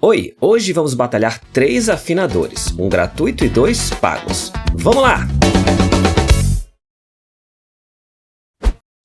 Oi, hoje vamos batalhar 3 afinadores, um gratuito e 2 pagos. Vamos lá!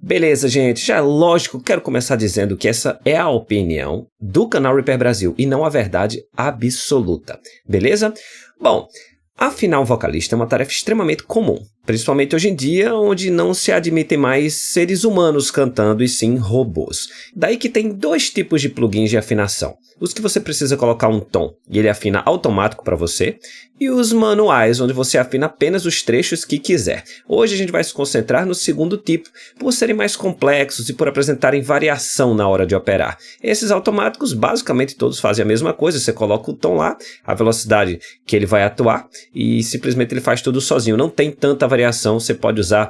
Beleza, gente, já é lógico, quero começar dizendo que essa é a opinião do canal Reaper Brasil e não a verdade absoluta, beleza? Bom, afinar um vocalista é uma tarefa extremamente comum, principalmente hoje em dia, onde não se admitem mais seres humanos cantando e sim robôs. Daí que tem 2 tipos de plugins de afinação. Os que você precisa colocar um tom e ele afina automático para você, e os manuais, onde você afina apenas os trechos que quiser. Hoje a gente vai se concentrar no segundo tipo, por serem mais complexos e por apresentarem variação na hora de operar. Esses automáticos, basicamente todos fazem a mesma coisa, você coloca o tom lá, a velocidade que ele vai atuar, e simplesmente ele faz tudo sozinho, não tem tanta variação, você pode usar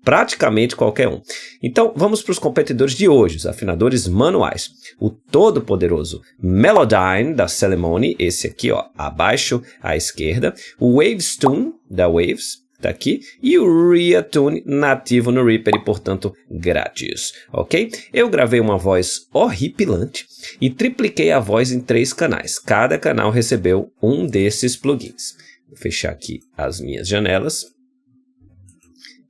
praticamente qualquer um. Então, vamos para os competidores de hoje, os afinadores manuais. O todo-poderoso Melodyne, da Celemony, esse aqui, ó, abaixo à esquerda. O Wavestone, da Waves, tá aqui. E o Reatune, nativo no Reaper e, portanto, grátis, ok? Eu gravei uma voz horripilante e tripliquei a voz em 3 canais. Cada canal recebeu um desses plugins. Vou fechar aqui as minhas janelas.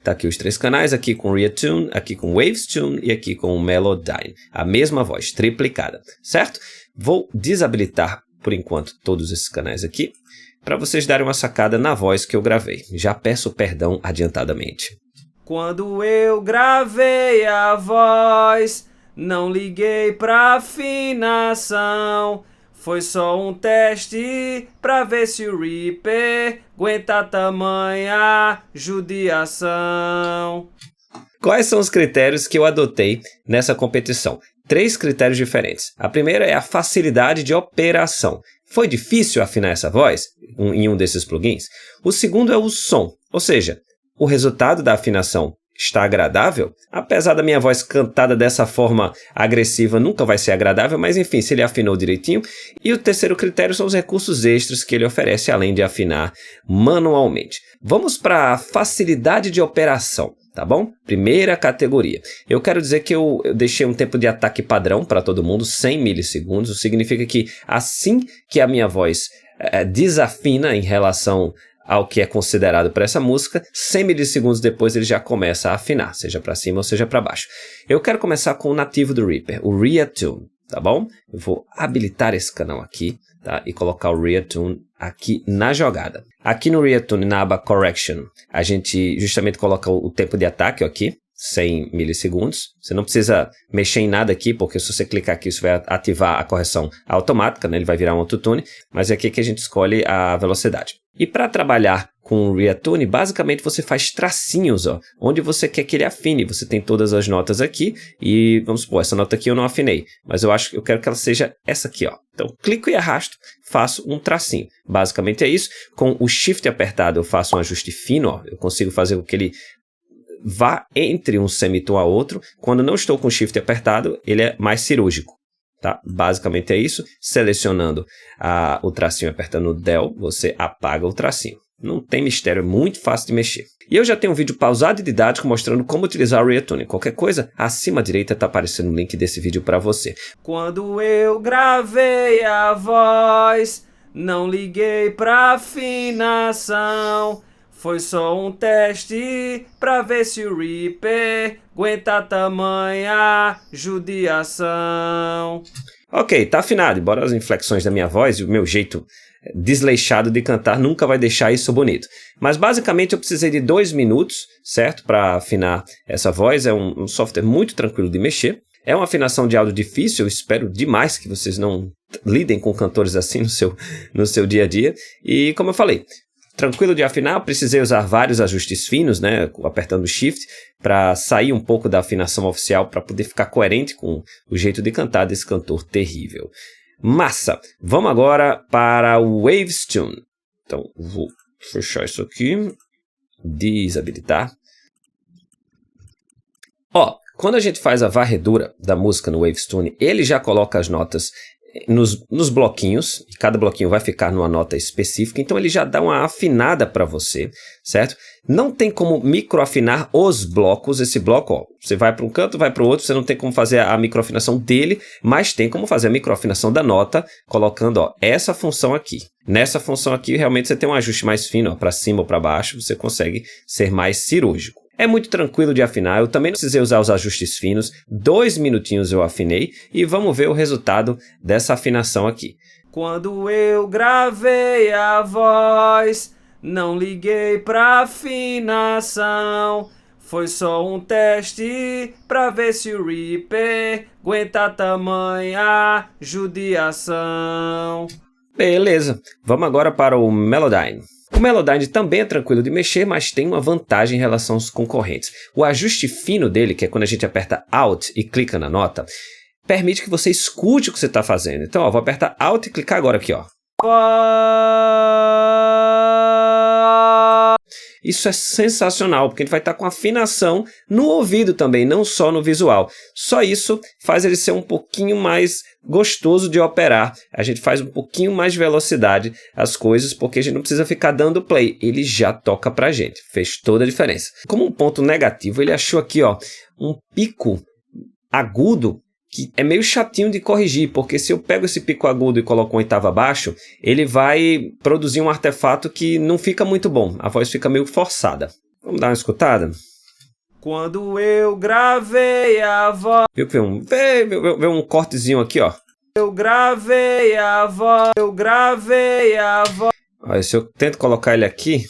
Tá aqui os 3 canais, aqui com Reatune, aqui com Wavestone e aqui com Melodyne. A mesma voz, triplicada, certo? Vou desabilitar, por enquanto, todos esses canais aqui, para vocês darem uma sacada na voz que eu gravei. Já peço perdão adiantadamente. Quando eu gravei a voz, não liguei pra afinação. Foi só um teste pra ver se o Reaper aguenta tamanha judiação. Quais são os critérios que eu adotei nessa competição? 3 critérios diferentes. A primeira é a facilidade de operação. Foi difícil afinar essa voz em um desses plugins? O segundo é o som, ou seja, o resultado da afinação está agradável? Apesar da minha voz cantada dessa forma agressiva nunca vai ser agradável, mas enfim, se ele afinou direitinho. E o terceiro critério são os recursos extras que ele oferece, além de afinar manualmente. Vamos para a facilidade de operação, tá bom? Primeira categoria. Eu quero dizer que eu deixei um tempo de ataque padrão para todo mundo, 100 milissegundos. Isso significa que assim que a minha voz desafina em relação ao que é considerado para essa música, 100 milissegundos depois ele já começa a afinar, seja para cima ou seja para baixo. Eu quero começar com o nativo do Reaper, o Reatune, tá bom? Eu vou habilitar esse canal aqui, tá? E colocar o Reatune aqui na jogada. Aqui no Reatune, na aba Correction, a gente justamente coloca o tempo de ataque aqui, 100 milissegundos. Você não precisa mexer em nada aqui, porque se você clicar aqui, isso vai ativar a correção automática, né? Ele vai virar um autotune, mas é aqui que a gente escolhe a velocidade. E para trabalhar com o Reatune, basicamente você faz tracinhos, ó, onde você quer que ele afine. Você tem todas as notas aqui e, vamos supor, essa nota aqui eu não afinei, mas eu quero que ela seja essa aqui, ó. Então, clico e arrasto, faço um tracinho. Basicamente é isso. Com o Shift apertado, eu faço um ajuste fino, ó. Eu consigo fazer com que ele vá entre um semitom a outro. Quando não estou com o Shift apertado, ele é mais cirúrgico. Tá? Basicamente é isso. Selecionando o tracinho, apertando o Del, você apaga o tracinho. Não tem mistério, é muito fácil de mexer. E eu já tenho um vídeo pausado e didático mostrando como utilizar o Reatune. Qualquer coisa, acima à direita está aparecendo o link desse vídeo para você. Quando eu gravei a voz, não liguei pra afinação. Foi só um teste pra ver se o Reaper aguenta tamanha judiação. Ok, tá afinado. Embora as inflexões da minha voz e o meu jeito desleixado de cantar nunca vai deixar isso bonito. Mas basicamente eu precisei de 2 minutos, certo? Para afinar essa voz. É um software muito tranquilo de mexer. É uma afinação de áudio difícil. Eu espero demais que vocês não lidem com cantores assim no seu dia a dia. E como eu falei, tranquilo de afinar, precisei usar vários ajustes finos, né, apertando o Shift, para sair um pouco da afinação oficial, para poder ficar coerente com o jeito de cantar desse cantor terrível. Massa! Vamos agora para o Wavestone. Então, vou fechar isso aqui, desabilitar. Ó, quando a gente faz a varredura da música no Wavestone, ele já coloca as notas nos bloquinhos, e cada bloquinho vai ficar numa nota específica, então ele já dá uma afinada para você, certo? Não tem como microafinar os blocos, esse bloco, ó, você vai para um canto, vai para o outro, você não tem como fazer a microafinação dele, mas tem como fazer a microafinação da nota, colocando, ó, essa função aqui. Nessa função aqui, realmente você tem um ajuste mais fino, para cima ou para baixo, você consegue ser mais cirúrgico. É muito tranquilo de afinar, eu também não precisei usar os ajustes finos, 2 minutinhos eu afinei e vamos ver o resultado dessa afinação aqui. Quando eu gravei a voz, não liguei pra afinação, foi só um teste pra ver se o Reaper aguenta tamanha judiação. Beleza, vamos agora para o Melodyne. O Melodyne também é tranquilo de mexer, mas tem uma vantagem em relação aos concorrentes. O ajuste fino dele, que é quando a gente aperta Alt e clica na nota, permite que você escute o que você está fazendo. Então, ó, vou apertar Alt e clicar agora aqui, ó. Isso é sensacional, porque a gente vai estar com afinação no ouvido também, não só no visual. Só isso faz ele ser um pouquinho mais gostoso de operar. A gente faz um pouquinho mais de velocidade as coisas, porque a gente não precisa ficar dando play. Ele já toca pra gente. Fez toda a diferença. Como um ponto negativo, ele achou aqui, ó, um pico agudo que é meio chatinho de corrigir, porque se eu pego esse pico agudo e coloco uma oitava abaixo, ele vai produzir um artefato que não fica muito bom, a voz fica meio forçada. Vamos dar uma escutada? Quando eu gravei a voz... Viu que veio um cortezinho aqui, ó. Eu gravei a voz... Olha, se eu tento colocar ele aqui...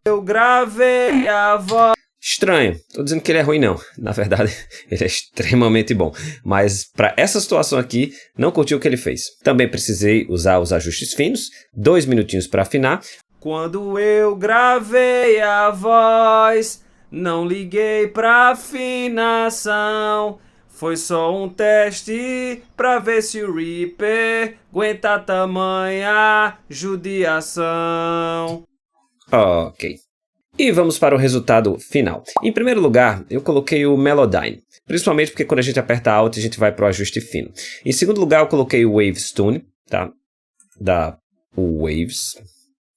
Eu gravei a voz... Estranho, tô dizendo que ele é ruim não, na verdade ele é extremamente bom, mas para essa situação aqui não curti o que ele fez. Também precisei usar os ajustes finos, 2 minutinhos para afinar. Quando eu gravei a voz, não liguei para afinação, foi só um teste para ver se o Reaper aguenta tamanha judiação. Ok. E vamos para o resultado final. Em primeiro lugar, eu coloquei o Melodyne, principalmente porque quando a gente aperta Alt, a gente vai para o ajuste fino. Em segundo lugar, eu coloquei o Waves Tune, tá? Da Waves,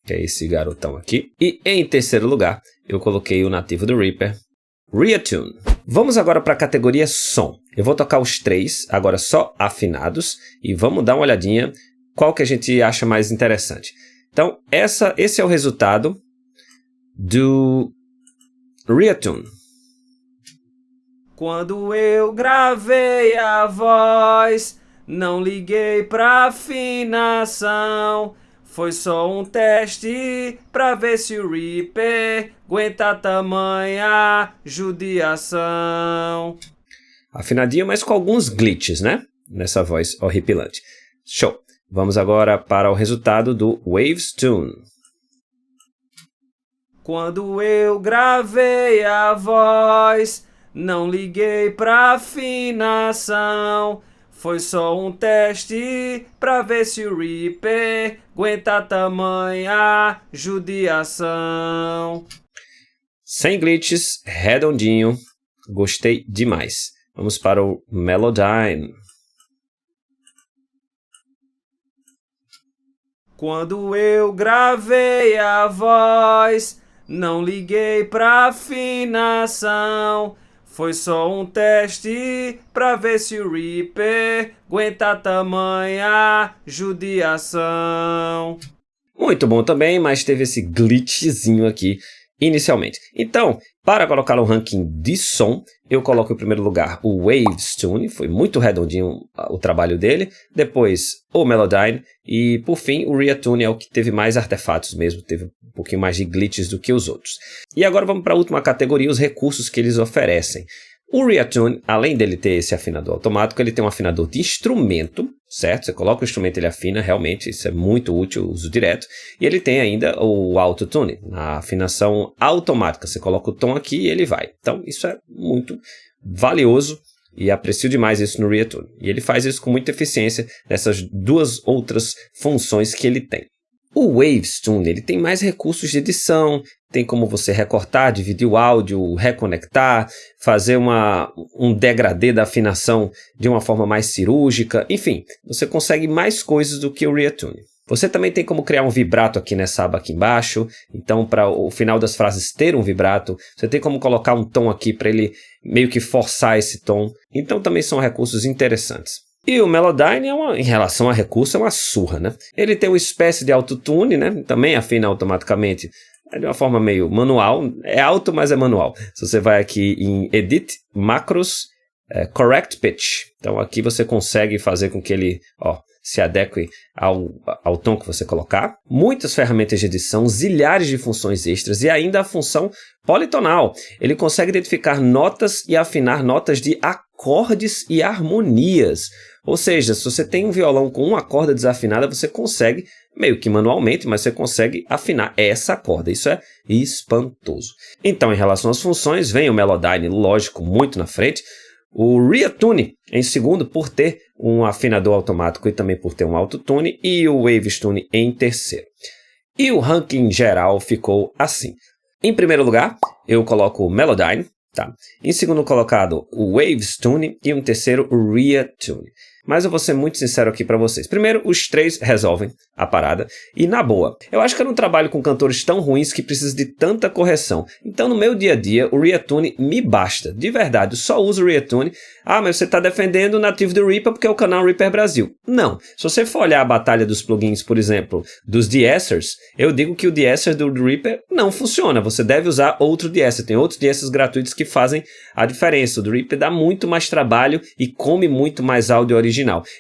que é esse garotão aqui. E em terceiro lugar, eu coloquei o nativo do Reaper, Reatune. Vamos agora para a categoria som. Eu vou tocar os 3, agora só afinados, e vamos dar uma olhadinha qual que a gente acha mais interessante. Então, esse é o resultado do Reatune. Quando eu gravei a voz, não liguei pra afinação, foi só um teste pra ver se o Reaper aguenta tamanha judiação. Afinadinho, mas com alguns glitches, né? Nessa voz horripilante. Show! Vamos agora para o resultado do Waves Tune. Quando eu gravei a voz, não liguei pra afinação, foi só um teste pra ver se o Reaper aguenta tamanha judiação. Sem glitches, redondinho, gostei demais. Vamos para o Melodyne. Quando eu gravei a voz, não liguei pra afinação, foi só um teste pra ver se o Reaper aguenta tamanha judiação. Muito bom também, mas teve esse glitchzinho aqui inicialmente. Então, para colocar no ranking de som, eu coloco em primeiro lugar o Waves Tune, foi muito redondinho o trabalho dele. Depois o Melodyne e, por fim, o Reatune é o que teve mais artefatos mesmo, teve um pouquinho mais de glitches do que os outros. E agora vamos para a última categoria, os recursos que eles oferecem. O Reatune, além dele ter esse afinador automático, ele tem um afinador de instrumento, certo? Você coloca o instrumento, ele afina, realmente, isso é muito útil, uso direto. E ele tem ainda o Auto-Tune, a afinação automática. Você coloca o tom aqui e ele vai. Então, isso é muito valioso e aprecio demais isso no Reatune. E ele faz isso com muita eficiência nessas duas outras funções que ele tem. O Waves Tune, ele tem mais recursos de edição, tem como você recortar, dividir o áudio, reconectar, fazer um degradê da afinação de uma forma mais cirúrgica, enfim, você consegue mais coisas do que o ReaTune. Você também tem como criar um vibrato aqui nessa aba aqui embaixo, então para o final das frases ter um vibrato, você tem como colocar um tom aqui para ele meio que forçar esse tom, então também são recursos interessantes. E o Melodyne, em relação a recurso, é uma surra, né? Ele tem uma espécie de autotune, né? Também afina automaticamente, de uma forma meio manual, é auto, mas é manual. Se você vai aqui em Edit, Macros, Correct Pitch, então aqui você consegue fazer com que ele se adeque ao tom que você colocar. Muitas ferramentas de edição, zilhares de funções extras e ainda a função politonal. Ele consegue identificar notas e afinar notas de acordes e harmonias. Ou seja, se você tem um violão com uma corda desafinada, você consegue, meio que manualmente, mas você consegue afinar essa corda. Isso é espantoso. Então, em relação às funções, vem o Melodyne, lógico, muito na frente. O ReaTune em segundo, por ter um afinador automático e também por ter um autotune, e o Waves Tune em terceiro. E o ranking geral ficou assim. Em primeiro lugar, eu coloco o Melodyne, tá? Em segundo colocado, o Waves Tune e em terceiro, o ReaTune. Mas eu vou ser muito sincero aqui para vocês. Primeiro, os três resolvem a parada. E na boa, eu acho que eu não trabalho com cantores tão ruins que precisam de tanta correção. Então, no meu dia a dia, o ReaTune me basta. De verdade, eu só uso o ReaTune. Ah, mas você está defendendo o nativo do Reaper porque é o canal Reaper Brasil. Não. Se você for olhar a batalha dos plugins, por exemplo, dos de-essers, eu digo que o de-esser do Reaper não funciona. Você deve usar outro de-esser. Tem outros de-essers gratuitos que fazem a diferença. O do Reaper dá muito mais trabalho e come muito mais áudio original.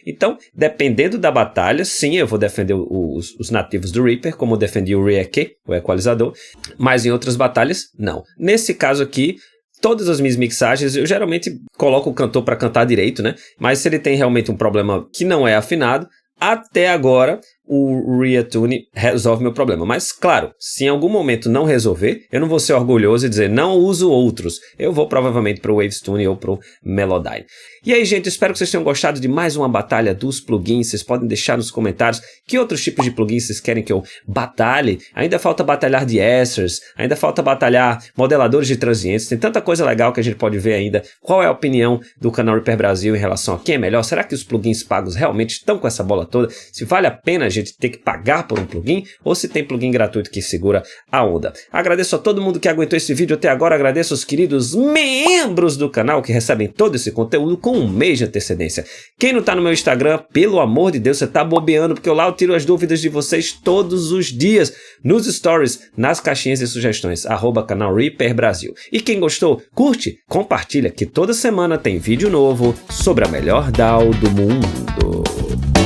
Então, dependendo da batalha, sim, eu vou defender os nativos do Reaper, como eu defendi o ReaEQ, o equalizador, mas em outras batalhas, não. Nesse caso aqui, todas as minhas mixagens, eu geralmente coloco o cantor para cantar direito, né? Mas se ele tem realmente um problema que não é afinado, até agora o ReaTune resolve meu problema. Mas, claro, se em algum momento não resolver, eu não vou ser orgulhoso e dizer não uso outros. Eu vou provavelmente para o Waves Tune ou para o Melodyne. E aí, gente, espero que vocês tenham gostado de mais uma batalha dos plugins. Vocês podem deixar nos comentários que outros tipos de plugins vocês querem que eu batalhe. Ainda falta batalhar de-essers, ainda falta batalhar modeladores de transientes. Tem tanta coisa legal que a gente pode ver ainda. Qual é a opinião do canal Reaper Brasil em relação a quem é melhor? Será que os plugins pagos realmente estão com essa bola toda? Se vale a pena a gente ter que pagar por um plugin ou se tem plugin gratuito que segura a onda. Agradeço a todo mundo que aguentou esse vídeo até agora. Agradeço aos queridos membros do canal que recebem todo esse conteúdo com um mês de antecedência. Quem não está no meu Instagram, pelo amor de Deus, você está bobeando, porque lá eu tiro as dúvidas de vocês todos os dias nos stories, nas caixinhas de sugestões, @canal Reaper Brasil. E quem gostou, curte, compartilha, que toda semana tem vídeo novo sobre a melhor DAW do mundo.